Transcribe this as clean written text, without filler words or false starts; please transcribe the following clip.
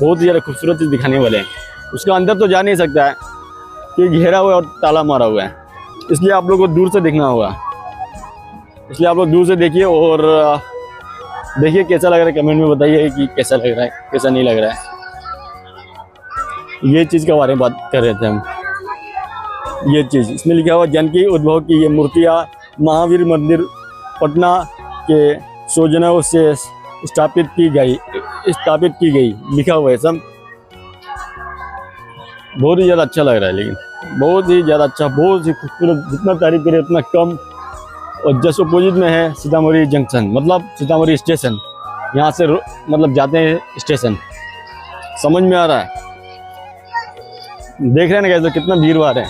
बहुत ही ज़्यादा खूबसूरत चीज़ दिखाने वाले हैं। उसका अंदर तो जा नहीं सकता है कि घेरा हुआ है और ताला मारा हुआ है, इसलिए आप लोग को दूर से देखना होगा। इसलिए आप लोग दूर से देखिए और देखिए कैसा लग रहा है, कमेंट में बताइए कि कैसा लग रहा है, कैसा नहीं लग रहा है। ये चीज़ के बारे में बात कर रहे थे हम। ये चीज़ इसमें लिखा हुआ जानकी उद्भव की ये मूर्तियाँ महावीर मंदिर पटना के सौजन्यों से स्थापित की गई लिखा हुआ है सब। बहुत ही ज़्यादा अच्छा लग रहा है, लेकिन बहुत ही ज़्यादा अच्छा, बहुत ही खूबसूरत, जितना तारीफ करें उतना कम। और जस्ट अपोजिट में है सीतामढ़ी जंक्शन, मतलब सीतामढ़ी स्टेशन। यहाँ से मतलब जाते हैं स्टेशन, समझ में आ रहा है। देख रहे हैं ना कैसे कितना भीड़ भाड़ है।